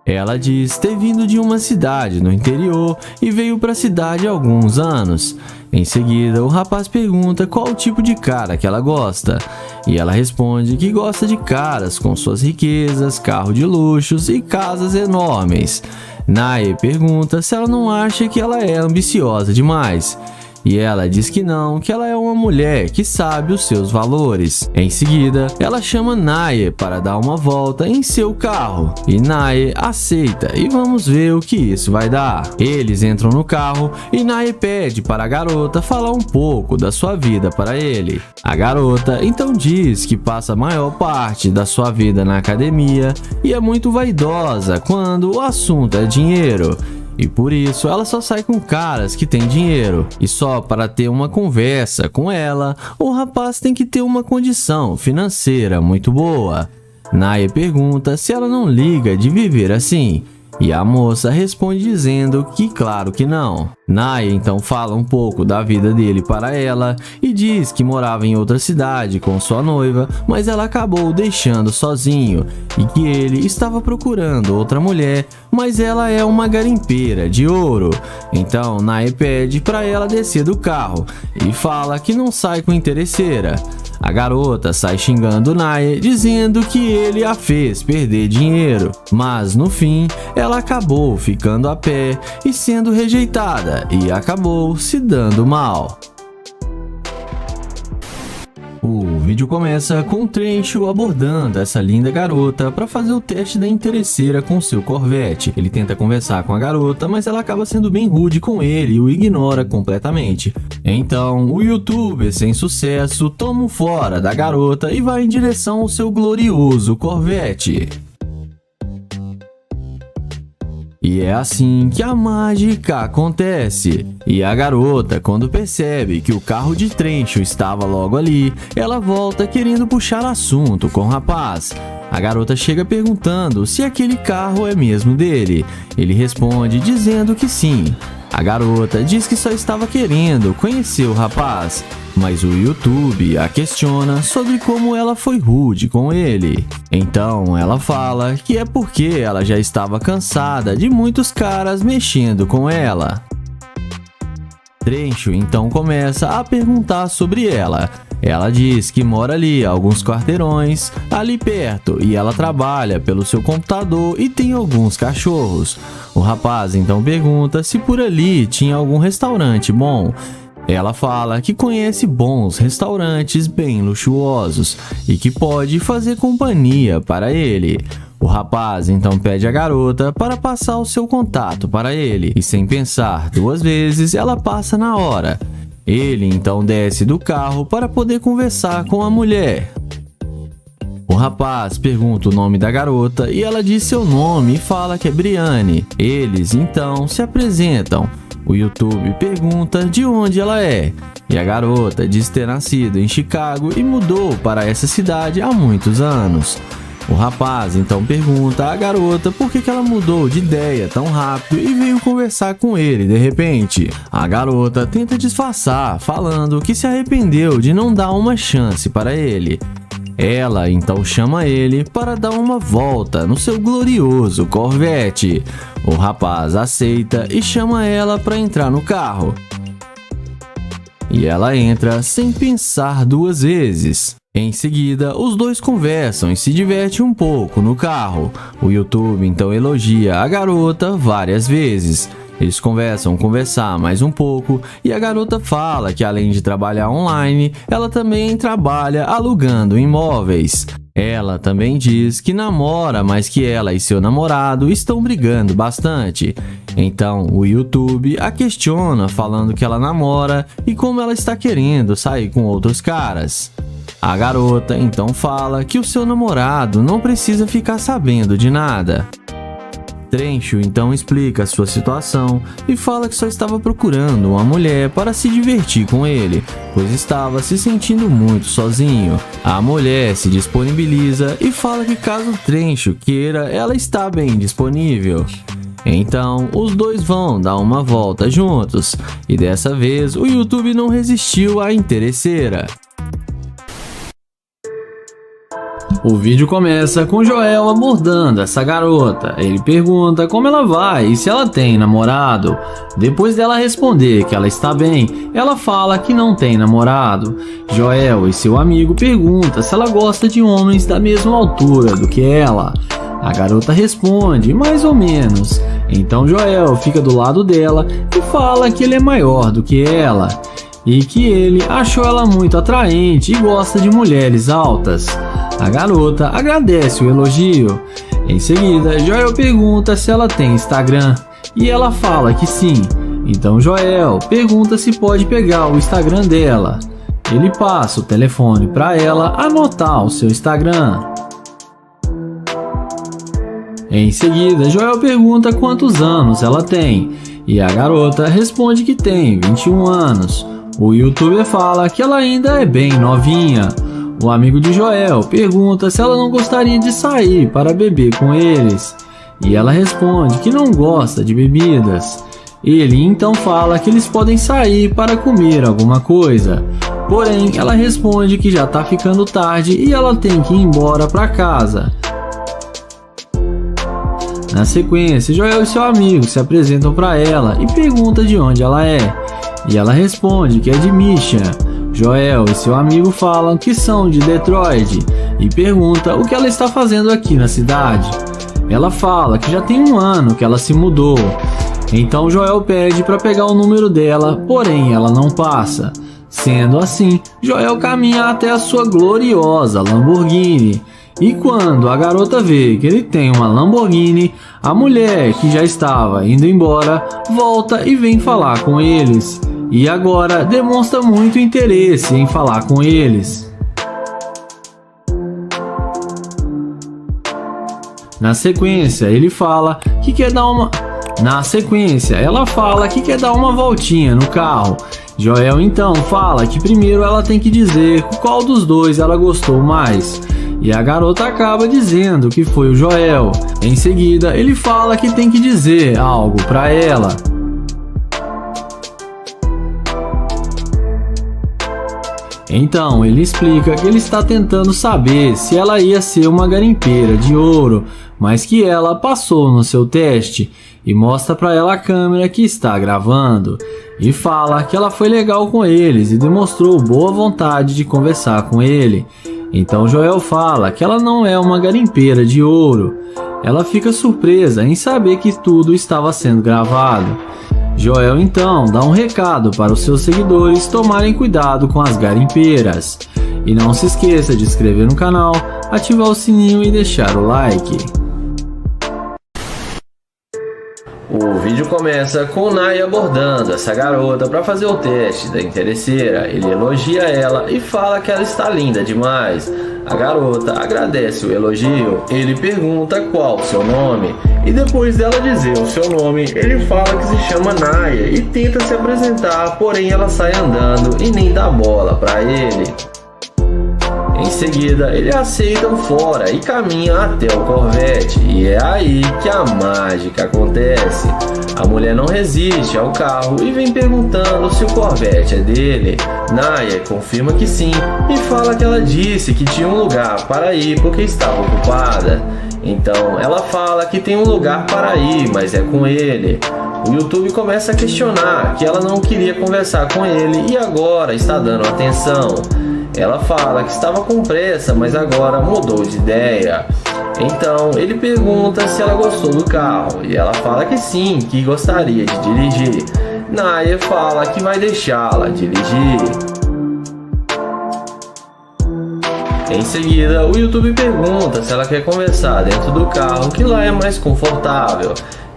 Ela diz ter vindo de uma cidade no interior e veio para a cidade há alguns anos. Em seguida, o rapaz pergunta qual o tipo de cara que ela gosta. E ela responde que gosta de caras com suas riquezas, carro de luxos e casas enormes. Nae pergunta se ela não acha que ela é ambiciosa demais. E ela diz que não, que ela é uma mulher que sabe os seus valores. Em seguida, ela chama Nae para dar uma volta em seu carro. E Nae aceita e vamos ver o que isso vai dar. Eles entram no carro e Nae pede para a garota falar um pouco da sua vida para ele. A garota então diz que passa a maior parte da sua vida na academia e é muito vaidosa quando o assunto é dinheiro. E por isso ela só sai com caras que têm dinheiro. E só para ter uma conversa com ela, o rapaz tem que ter uma condição financeira muito boa. Nae pergunta se ela não liga de viver assim. E a moça responde dizendo que claro que não. Nae então fala um pouco da vida dele para ela e diz que morava em outra cidade com sua noiva, mas ela acabou o deixando sozinho e que ele estava procurando outra mulher, mas ela é uma garimpeira de ouro. Então Nae pede para ela descer do carro e fala que não sai com interesseira. A garota sai xingando Nae, dizendo que ele a fez perder dinheiro, mas no fim ela acabou ficando a pé e sendo rejeitada e acabou se dando mal. O vídeo começa com Trencho abordando essa linda garota para fazer o teste da interesseira com seu Corvette. Ele tenta conversar com a garota, mas ela acaba sendo bem rude com ele e o ignora completamente. Então, o youtuber sem sucesso toma um fora da garota e vai em direção ao seu glorioso Corvette. E é assim que a mágica acontece. E a garota, quando percebe que o carro de Trencho estava logo ali, ela volta querendo puxar assunto com o rapaz. A garota chega perguntando se aquele carro é mesmo dele. Ele responde dizendo que sim. A garota diz que só estava querendo conhecer o rapaz, mas o YouTube a questiona sobre como ela foi rude com ele. Então ela fala que é porque ela já estava cansada de muitos caras mexendo com ela. Trencho então começa a perguntar sobre ela. Ela diz que mora ali a alguns quarteirões, ali perto, e ela trabalha pelo seu computador e tem alguns cachorros. O rapaz então pergunta se por ali tinha algum restaurante bom. Ela fala que conhece bons restaurantes bem luxuosos e que pode fazer companhia para ele. O rapaz então pede à garota para passar o seu contato para ele e sem pensar duas vezes ela passa na hora. Ele então desce do carro para poder conversar com a mulher. O rapaz pergunta o nome da garota e ela diz seu nome e fala que é Briane. Eles então se apresentam. O YouTube pergunta de onde ela é. E a garota diz ter nascido em Chicago e mudou para essa cidade há muitos anos. O rapaz então pergunta à garota por que ela mudou de ideia tão rápido e veio conversar com ele de repente. A garota tenta disfarçar, falando que se arrependeu de não dar uma chance para ele. Ela então chama ele para dar uma volta no seu glorioso Corvette. O rapaz aceita e chama ela para entrar no carro. E ela entra sem pensar duas vezes. Em seguida, os dois conversam e se divertem um pouco no carro. O YouTube então elogia a garota várias vezes. Eles começam a conversar mais um pouco e a garota fala que além de trabalhar online, ela também trabalha alugando imóveis. Ela também diz que namora, mas que ela e seu namorado estão brigando bastante. Então o YouTube a questiona falando que ela namora e como ela está querendo sair com outros caras. A garota então fala que o seu namorado não precisa ficar sabendo de nada. Trencho então explica sua situação e fala que só estava procurando uma mulher para se divertir com ele, pois estava se sentindo muito sozinho. A mulher se disponibiliza e fala que caso Trencho queira, ela está bem disponível. Então, os dois vão dar uma volta juntos, e dessa vez o YouTube não resistiu à interesseira. O vídeo começa com Joel abordando essa garota. Ele pergunta como ela vai e se ela tem namorado. Depois dela responder que ela está bem, ela fala que não tem namorado. Joel e seu amigo perguntam se ela gosta de homens da mesma altura do que ela. A garota responde, mais ou menos. Então Joel fica do lado dela e fala que ele é maior do que ela e que ele achou ela muito atraente e gosta de mulheres altas. A garota agradece o elogio. Em seguida, Joel pergunta se ela tem Instagram e ela fala que sim. Então Joel pergunta se pode pegar o Instagram dela. Ele passa o telefone para ela anotar o seu Instagram. Em seguida, Joel pergunta quantos anos ela tem e a garota responde que tem 21 anos. O youtuber fala que ela ainda é bem novinha. O amigo de Joel pergunta se ela não gostaria de sair para beber com eles e ela responde que não gosta de bebidas. Ele então fala que eles podem sair para comer alguma coisa, porém ela responde que já está ficando tarde e ela tem que ir embora para casa. Na sequência, Joel e seu amigo se apresentam para ela e perguntam de onde ela é, e ela responde que é de Michigan. Joel e seu amigo falam que são de Detroit e pergunta o que ela está fazendo aqui na cidade. Ela fala que já tem um ano que ela se mudou. Então Joel pede para pegar o número dela, porém ela não passa. Sendo assim, Joel caminha até a sua gloriosa Lamborghini. E quando a garota vê que ele tem uma Lamborghini, a mulher que já estava indo embora volta e vem falar com eles. E agora demonstra muito interesse em falar com eles. Na sequência, ela fala que quer dar uma voltinha no carro. Joel então fala que primeiro ela tem que dizer qual dos dois ela gostou mais. E a garota acaba dizendo que foi o Joel. Em seguida, ele fala que tem que dizer algo para ela. Então ele explica que ele está tentando saber se ela ia ser uma garimpeira de ouro, mas que ela passou no seu teste, e mostra para ela a câmera que está gravando, e fala que ela foi legal com eles e demonstrou boa vontade de conversar com ele. Então Joel fala que ela não é uma garimpeira de ouro. Ela fica surpresa em saber que tudo estava sendo gravado. Joel então dá um recado para os seus seguidores tomarem cuidado com as garimpeiras. E não se esqueça de se inscrever no canal, ativar o sininho e deixar o like. O vídeo começa com o Nai abordando essa garota para fazer o teste da interesseira. Ele elogia ela e fala que ela está linda demais. A garota agradece o elogio. Ele pergunta qual o seu nome e depois dela dizer o seu nome, ele fala que se chama Naya e tenta se apresentar, porém ela sai andando e nem dá bola para ele. Em seguida, ele aceita o fora e caminha até o Corvette, e é aí que a mágica acontece. A mulher não resiste ao carro e vem perguntando se o Corvette é dele. Naya confirma que sim e fala que ela disse que tinha um lugar para ir porque estava ocupada. Então ela fala que tem um lugar para ir, mas é com ele. O YouTube começa a questionar que ela não queria conversar com ele e agora está dando atenção. Ela fala que estava com pressa, mas agora mudou de ideia. Então ele pergunta se ela gostou do carro e ela fala que sim, que gostaria de dirigir. Nair fala que vai deixá-la dirigir. Em seguida, o YouTube pergunta se ela quer conversar dentro do carro, que lá é mais confortável.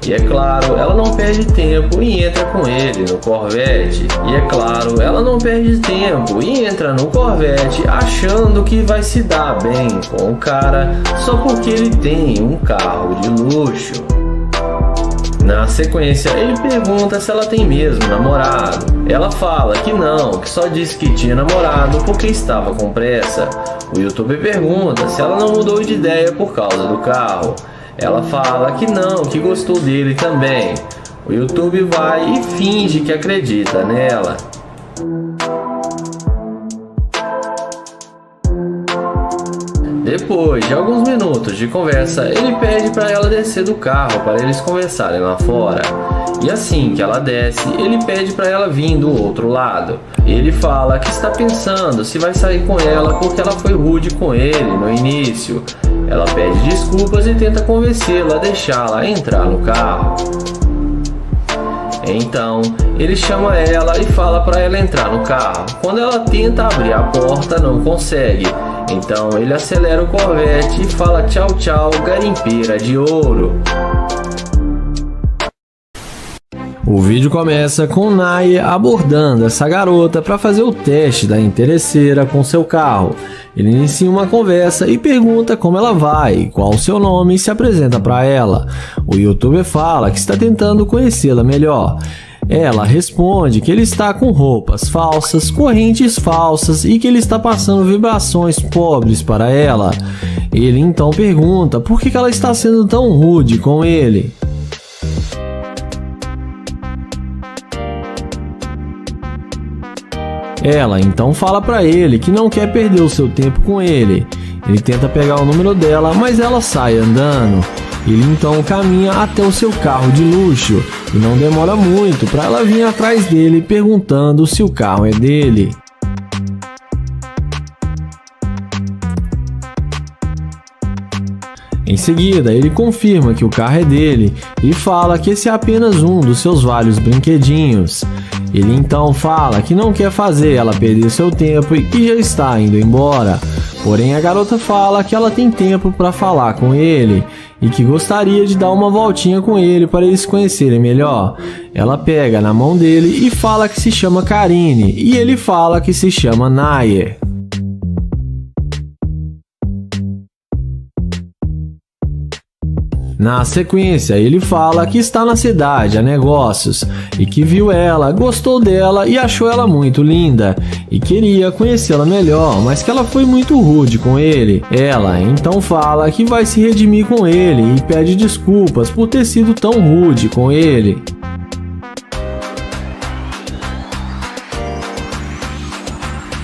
E é claro, ela não perde tempo e entra com ele no Corvette. E é claro, ela não perde tempo e entra no Corvette achando que vai se dar bem com o cara só porque ele tem um carro de luxo. Na sequência, ele pergunta se ela tem mesmo namorado. Ela fala que não, que só disse que tinha namorado porque estava com pressa. O YouTube pergunta se ela não mudou de ideia por causa do carro. Ela fala que não, que gostou dele também. O YouTube vai e finge que acredita nela. Depois de alguns minutos de conversa, ele pede para ela descer do carro para eles conversarem lá fora. E assim que ela desce, ele pede para ela vir do outro lado. Ele fala que está pensando se vai sair com ela porque ela foi rude com ele no início. Ela pede desculpas e tenta convencê-lo a deixá-la entrar no carro. Então, ele chama ela e fala para ela entrar no carro. Quando ela tenta abrir a porta, não consegue. Então, ele acelera o Corvette e fala tchau tchau, garimpeira de ouro. O vídeo começa com Nair abordando essa garota para fazer o teste da interesseira com seu carro. Ele inicia uma conversa e pergunta como ela vai, qual o seu nome e se apresenta para ela. O YouTuber fala que está tentando conhecê-la melhor. Ela responde que ele está com roupas falsas, correntes falsas e que ele está passando vibrações pobres para ela. Ele então pergunta por que ela está sendo tão rude com ele. Ela então fala para ele que não quer perder o seu tempo com ele. Ele tenta pegar o número dela, mas ela sai andando. Ele então caminha até o seu carro de luxo e não demora muito para ela vir atrás dele perguntando se o carro é dele. Em seguida, ele confirma que o carro é dele e fala que esse é apenas um dos seus vários brinquedinhos. Ele então fala que não quer fazer ela perder seu tempo e que já está indo embora. Porém, a garota fala que ela tem tempo para falar com ele e que gostaria de dar uma voltinha com ele para eles se conhecerem melhor. Ela pega na mão dele e fala que se chama Karine e ele fala que se chama Nair. Na sequência, ele fala que está na cidade a negócios e que viu ela, gostou dela e achou ela muito linda e queria conhecê-la melhor, mas que ela foi muito rude com ele. Ela então fala que vai se redimir com ele e pede desculpas por ter sido tão rude com ele.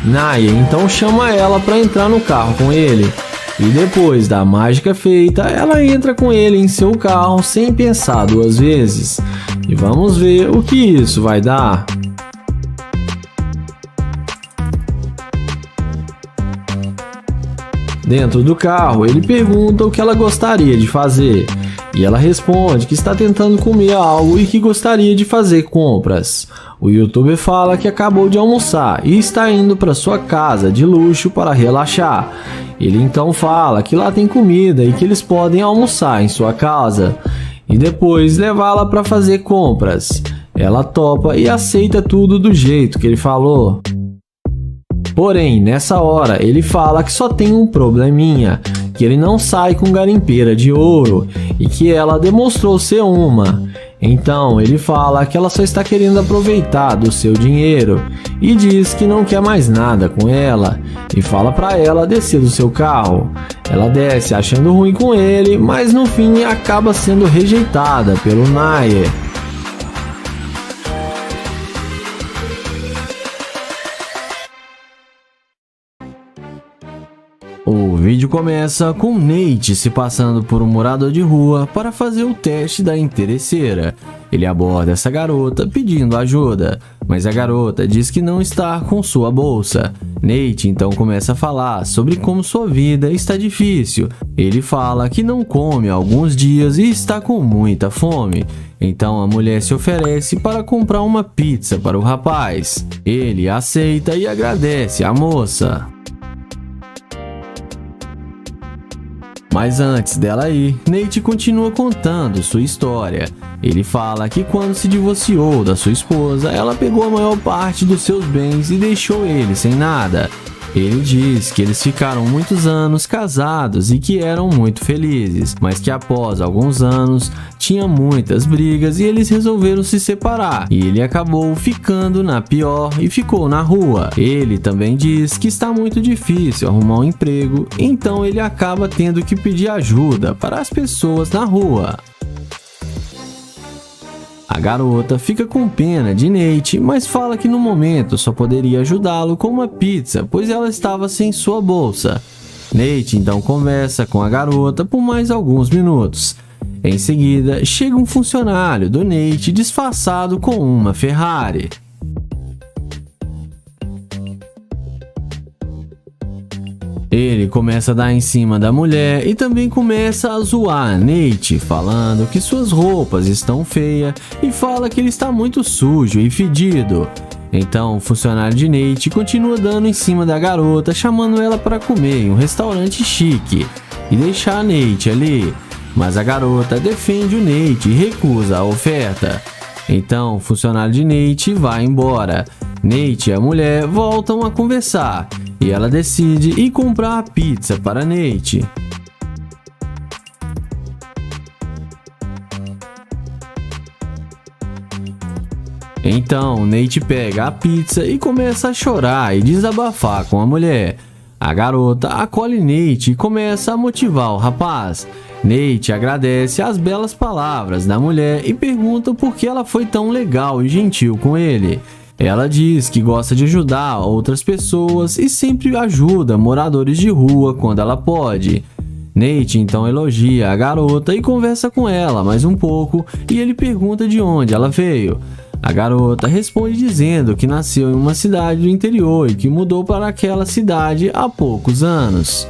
Nair então chama ela para entrar no carro com ele. E depois da mágica feita, ela entra com ele em seu carro sem pensar duas vezes. E vamos ver o que isso vai dar. Dentro do carro, ele pergunta o que ela gostaria de fazer. E ela responde que está tentando comer algo e que gostaria de fazer compras. O YouTuber fala que acabou de almoçar e está indo para sua casa de luxo para relaxar. Ele então fala que lá tem comida e que eles podem almoçar em sua casa e depois levá-la para fazer compras. Ela topa e aceita tudo do jeito que ele falou. Porém, nessa hora, ele fala que só tem um probleminha, que ele não sai com garimpeira de ouro e que ela demonstrou ser uma. Então, ele fala que ela só está querendo aproveitar do seu dinheiro e diz que não quer mais nada com ela e fala para ela descer do seu carro. Ela desce achando ruim com ele, mas no fim acaba sendo rejeitada pelo Nair. O vídeo começa com Nate se passando por um morador de rua para fazer o teste da interesseira. Ele aborda essa garota pedindo ajuda, mas a garota diz que não está com sua bolsa. Nate então começa a falar sobre como sua vida está difícil. Ele fala que não come há alguns dias e está com muita fome. Então a mulher se oferece para comprar uma pizza para o rapaz. Ele aceita e agradece à moça. Mas antes dela ir, Nate continua contando sua história. Ele fala que quando se divorciou da sua esposa, ela pegou a maior parte dos seus bens e deixou ele sem nada. Ele diz que eles ficaram muitos anos casados e que eram muito felizes, mas que após alguns anos tinha muitas brigas e eles resolveram se separar. E ele acabou ficando na pior e ficou na rua. Ele também diz que está muito difícil arrumar um emprego, então ele acaba tendo que pedir ajuda para as pessoas na rua. A garota fica com pena de Nate, mas fala que no momento só poderia ajudá-lo com uma pizza, pois ela estava sem sua bolsa. Nate então conversa com a garota por mais alguns minutos. Em seguida, chega um funcionário do Nate disfarçado com uma Ferrari. Ele começa a dar em cima da mulher e também começa a zoar Nate, falando que suas roupas estão feias e fala que ele está muito sujo e fedido. Então o funcionário de Nate continua dando em cima da garota, chamando ela para comer em um restaurante chique e deixar Nate ali. Mas a garota defende o Nate e recusa a oferta. Então o funcionário de Nate vai embora. Nate e a mulher voltam a conversar e ela decide ir comprar a pizza para Nate. Então Nate pega a pizza e começa a chorar e desabafar com a mulher. A garota acolhe Nate e começa a motivar o rapaz. Nate agradece as belas palavras da mulher e pergunta por que ela foi tão legal e gentil com ele. Ela diz que gosta de ajudar outras pessoas e sempre ajuda moradores de rua quando ela pode. Nate então elogia a garota e conversa com ela mais um pouco e ele pergunta de onde ela veio. A garota responde dizendo que nasceu em uma cidade do interior e que mudou para aquela cidade há poucos anos.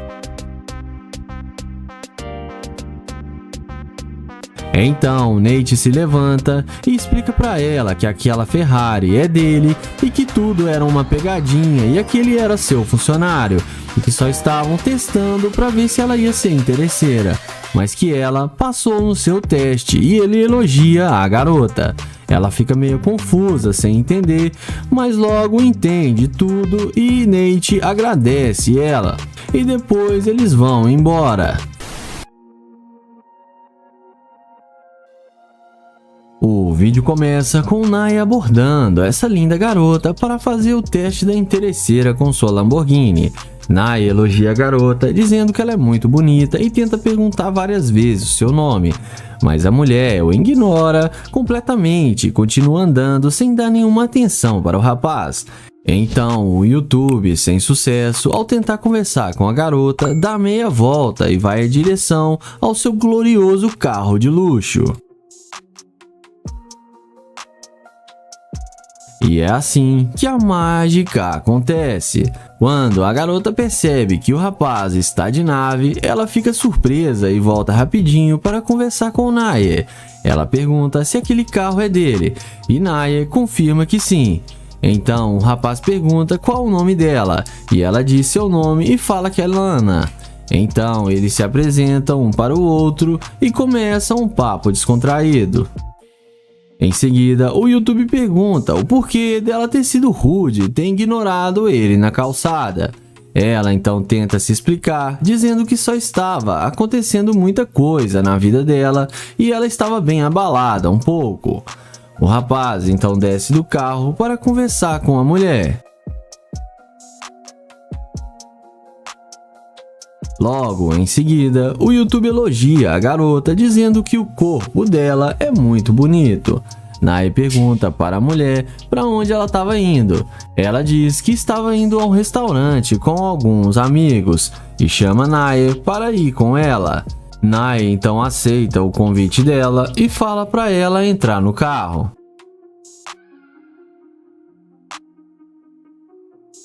Então Nate se levanta e explica para ela que aquela Ferrari é dele e que tudo era uma pegadinha e aquele era seu funcionário e que só estavam testando para ver se ela ia ser interesseira, mas que ela passou no seu teste e ele elogia a garota. Ela fica meio confusa, sem entender, mas logo entende tudo e Nate agradece ela e depois eles vão embora. O vídeo começa com Naya abordando essa linda garota para fazer o teste da interesseira com sua Lamborghini. Naya elogia a garota, dizendo que ela é muito bonita e tenta perguntar várias vezes o seu nome, mas a mulher o ignora completamente e continua andando sem dar nenhuma atenção para o rapaz. Então o YouTube, sem sucesso, ao tentar conversar com a garota, dá meia volta e vai em direção ao seu glorioso carro de luxo. E é assim que a mágica acontece. Quando a garota percebe que o rapaz está de nave, ela fica surpresa e volta rapidinho para conversar com Naya. Ela pergunta se aquele carro é dele e Naya confirma que sim. Então o rapaz pergunta qual o nome dela e ela diz seu nome e fala que é Lana. Então eles se apresentam um para o outro e começam um papo descontraído. Em seguida, o YouTube pergunta o porquê dela ter sido rude e ter ignorado ele na calçada. Ela então tenta se explicar, dizendo que só estava acontecendo muita coisa na vida dela e ela estava bem abalada um pouco. O rapaz então desce do carro para conversar com a mulher. Logo em seguida, o YouTube elogia a garota dizendo que o corpo dela é muito bonito. Nae pergunta para a mulher para onde ela estava indo. Ela diz que estava indo a um restaurante com alguns amigos e chama Nae para ir com ela. Nae então aceita o convite dela e fala para ela entrar no carro.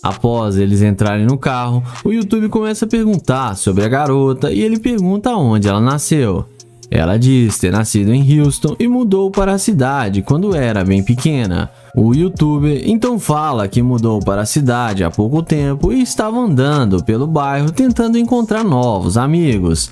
Após eles entrarem no carro, o YouTube começa a perguntar sobre a garota e ele pergunta onde ela nasceu. Ela diz ter nascido em Houston e mudou para a cidade quando era bem pequena. O YouTuber então fala que mudou para a cidade há pouco tempo e estava andando pelo bairro tentando encontrar novos amigos.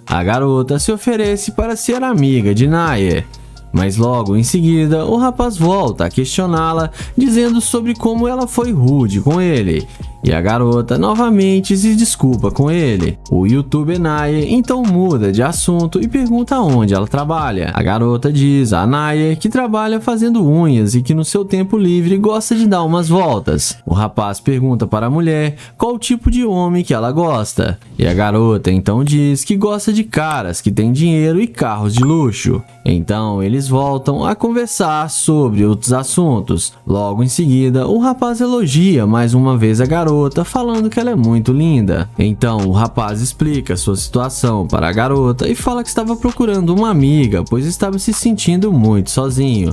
A garota se oferece para ser amiga de Nae, mas logo em seguida o rapaz volta a questioná-la, dizendo sobre como ela foi rude com ele. E a garota novamente se desculpa com ele. O YouTuber Nae então muda de assunto e pergunta onde ela trabalha. A garota diz a Nae que trabalha fazendo unhas e que no seu tempo livre gosta de dar umas voltas. O rapaz pergunta para a mulher qual tipo de homem que ela gosta. E a garota então diz que gosta de caras que têm dinheiro e carros de luxo. Então eles voltam a conversar sobre outros assuntos. Logo em seguida, o rapaz elogia mais uma vez a garota, falando que ela é muito linda. Então o rapaz explica sua situação para a garota e fala que estava procurando uma amiga, pois estava se sentindo muito sozinho,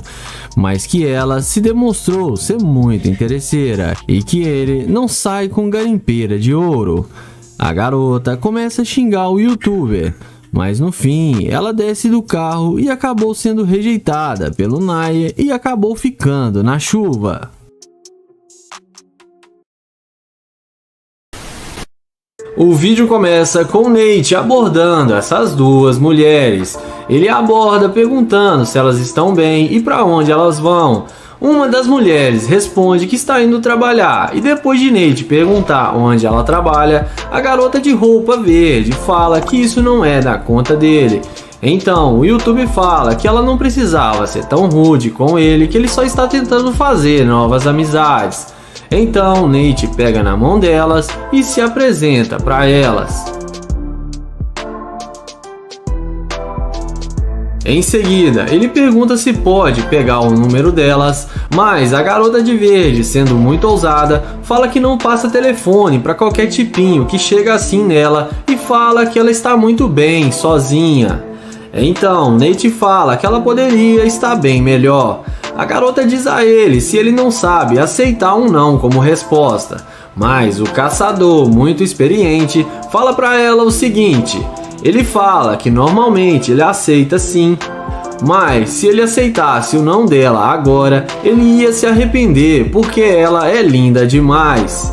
mas que ela se demonstrou ser muito interesseira e que ele não sai com garimpeira de ouro. A garota começa a xingar o YouTuber, mas no fim ela desce do carro e acabou sendo rejeitada pelo Nae e acabou ficando na chuva. O vídeo começa com Nate abordando essas duas mulheres. Ele aborda perguntando se elas estão bem e para onde elas vão. Uma das mulheres responde que está indo trabalhar e depois de Nate perguntar onde ela trabalha, a garota de roupa verde fala que isso não é da conta dele. Então o YouTube fala que ela não precisava ser tão rude com ele, que ele só está tentando fazer novas amizades. Então Nate pega na mão delas e se apresenta para elas. Em seguida, ele pergunta se pode pegar o número delas, mas a garota de verde, sendo muito ousada, fala que não passa telefone para qualquer tipinho que chega assim nela e fala que ela está muito bem sozinha. Então Nate fala que ela poderia estar bem melhor. A garota diz a ele se ele não sabe aceitar um não como resposta, mas o caçador, muito experiente, fala para ela o seguinte: ele fala que normalmente ele aceita sim, mas se ele aceitasse o não dela agora, ele ia se arrepender porque ela é linda demais.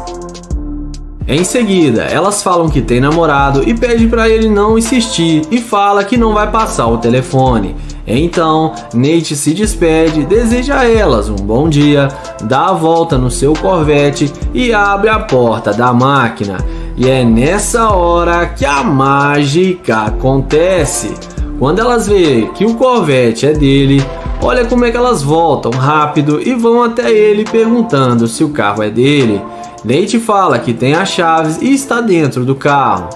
Em seguida, elas falam que tem namorado e pede para ele não insistir e fala que não vai passar o telefone. Então, Nate se despede, deseja a elas um bom dia, dá a volta no seu Corvette e abre a porta da máquina. E é nessa hora que a mágica acontece. Quando elas veem que o Corvette é dele, olha como é que elas voltam rápido e vão até ele perguntando se o carro é dele. Nate fala que tem as chaves e está dentro do carro.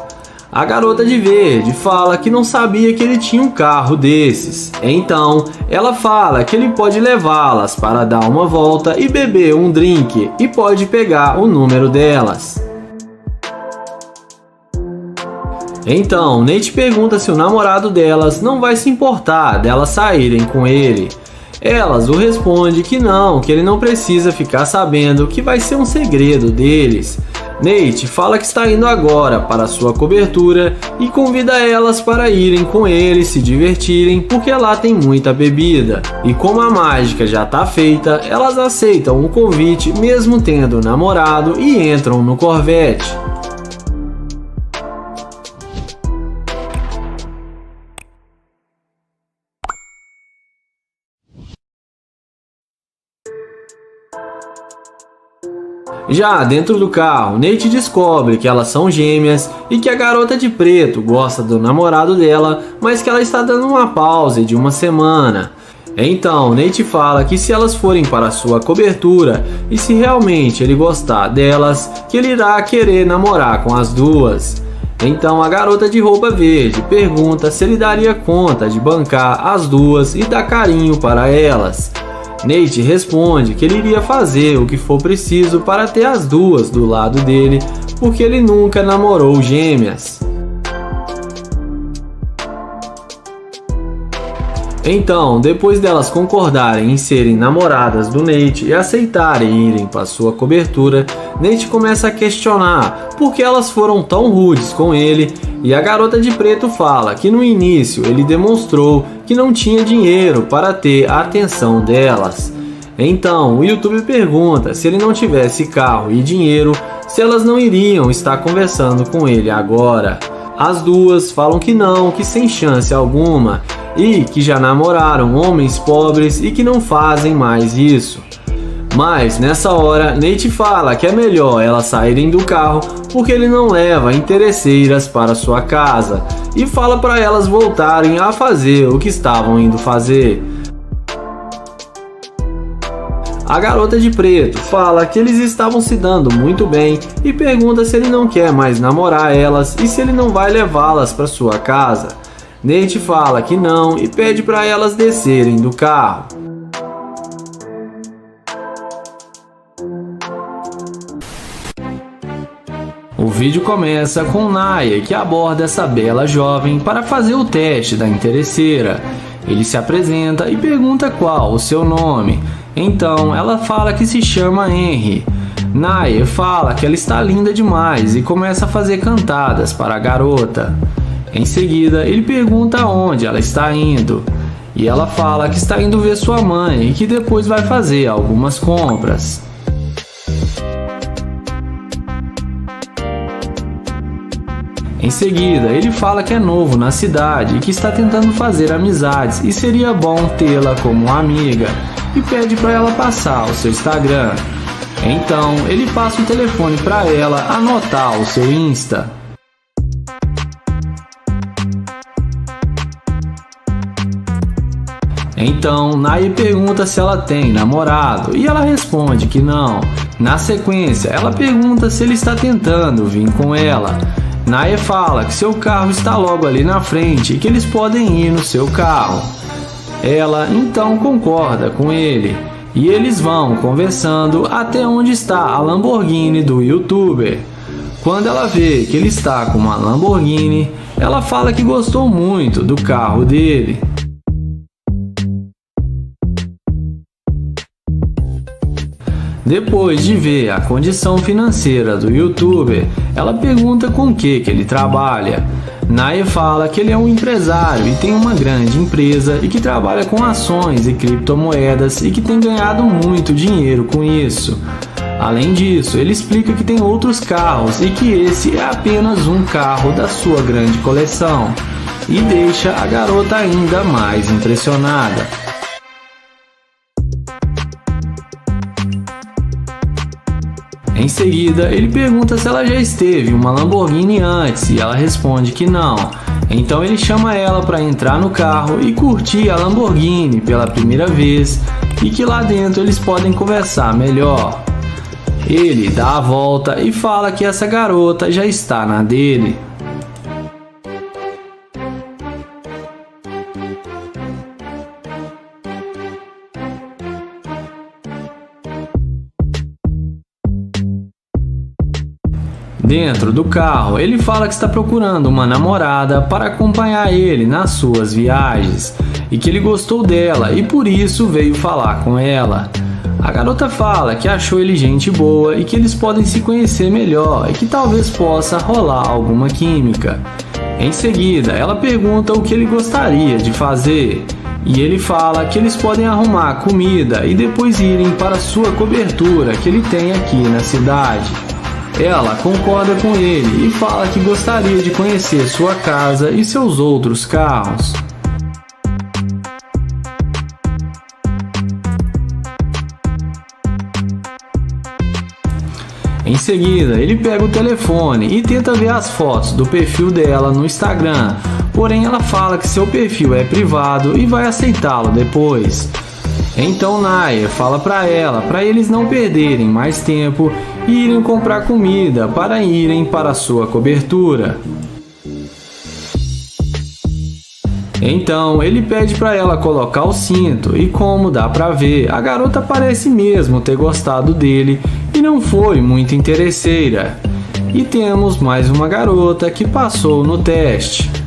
A garota de verde fala que não sabia que ele tinha um carro desses. Então, ela fala que ele pode levá-las para dar uma volta e beber um drink e pode pegar o número delas. Então, Nate pergunta se o namorado delas não vai se importar delas saírem com ele. Elas o respondem que ele não precisa ficar sabendo, que vai ser um segredo deles. Nate fala que está indo agora para sua cobertura e convida elas para irem com ele se divertirem, porque lá tem muita bebida. E como a mágica já está feita, elas aceitam o convite mesmo tendo namorado e entram no Corvette. Já dentro do carro, Nate descobre que elas são gêmeas e que a garota de preto gosta do namorado dela, mas que ela está dando uma pausa de uma semana. Então, Nate fala que se elas forem para sua cobertura e se realmente ele gostar delas, que ele irá querer namorar com as duas. Então a garota de roupa verde pergunta se ele daria conta de bancar as duas e dar carinho para elas. Nate responde que ele iria fazer o que for preciso para ter as duas do lado dele, porque ele nunca namorou gêmeas. Então, depois delas concordarem em serem namoradas do Nate e aceitarem irem para sua cobertura, Nate começa a questionar por que elas foram tão rudes com ele, e a garota de preto fala que no início ele demonstrou que não tinha dinheiro para ter a atenção delas. Então, o YouTube pergunta se ele não tivesse carro e dinheiro, se elas não iriam estar conversando com ele agora. As duas falam que não, que sem chance alguma, e que já namoraram homens pobres e que não fazem mais isso. Mas nessa hora, Nate fala que é melhor elas saírem do carro porque ele não leva interesseiras para sua casa, e fala para elas voltarem a fazer o que estavam indo fazer. A garota de preto fala que eles estavam se dando muito bem e pergunta se ele não quer mais namorar elas e se ele não vai levá-las para sua casa. Nate fala que não e pede para elas descerem do carro. O vídeo começa com Naya, que aborda essa bela jovem para fazer o teste da interesseira. Ele se apresenta e pergunta qual o seu nome. Então ela fala que se chama Henry. Naya fala que ela está linda demais e começa a fazer cantadas para a garota. Em seguida, ele pergunta aonde ela está indo, e ela fala que está indo ver sua mãe e que depois vai fazer algumas compras. Em seguida, ele fala que é novo na cidade e que está tentando fazer amizades e seria bom tê-la como uma amiga, e pede para ela passar o seu Instagram. Então, ele passa o telefone para ela anotar o seu Insta. Então, Naya pergunta se ela tem namorado e ela responde que não. Na sequência, ela pergunta se ele está tentando vir com ela. Naya fala que seu carro está logo ali na frente e que eles podem ir no seu carro. Ela então concorda com ele e eles vão conversando até onde está a Lamborghini do YouTuber. Quando ela vê que ele está com uma Lamborghini, ela fala que gostou muito do carro dele. Depois de ver a condição financeira do YouTuber, ela pergunta com o que ele trabalha. Naya fala que ele é um empresário e tem uma grande empresa e que trabalha com ações e criptomoedas e que tem ganhado muito dinheiro com isso. Além disso, ele explica que tem outros carros e que esse é apenas um carro da sua grande coleção, e deixa a garota ainda mais impressionada. Em seguida, ele pergunta se ela já esteve em uma Lamborghini antes e ela responde que não. Então ele chama ela para entrar no carro e curtir a Lamborghini pela primeira vez e que lá dentro eles podem conversar melhor. Ele dá a volta e fala que essa garota já está na dele. Dentro do carro, ele fala que está procurando uma namorada para acompanhar ele nas suas viagens e que ele gostou dela e por isso veio falar com ela. A garota fala que achou ele gente boa e que eles podem se conhecer melhor e que talvez possa rolar alguma química. Em seguida, ela pergunta o que ele gostaria de fazer e ele fala que eles podem arrumar comida e depois irem para sua cobertura que ele tem aqui na cidade. Ela concorda com ele e fala que gostaria de conhecer sua casa e seus outros carros. Em seguida, ele pega o telefone e tenta ver as fotos do perfil dela no Instagram, porém ela fala que seu perfil é privado e vai aceitá-lo depois. Então Naya fala para eles não perderem mais tempo e irem comprar comida para irem para sua cobertura. Então ele pede para ela colocar o cinto e, como dá para ver, a garota parece mesmo ter gostado dele e não foi muito interesseira. E temos mais uma garota que passou no teste.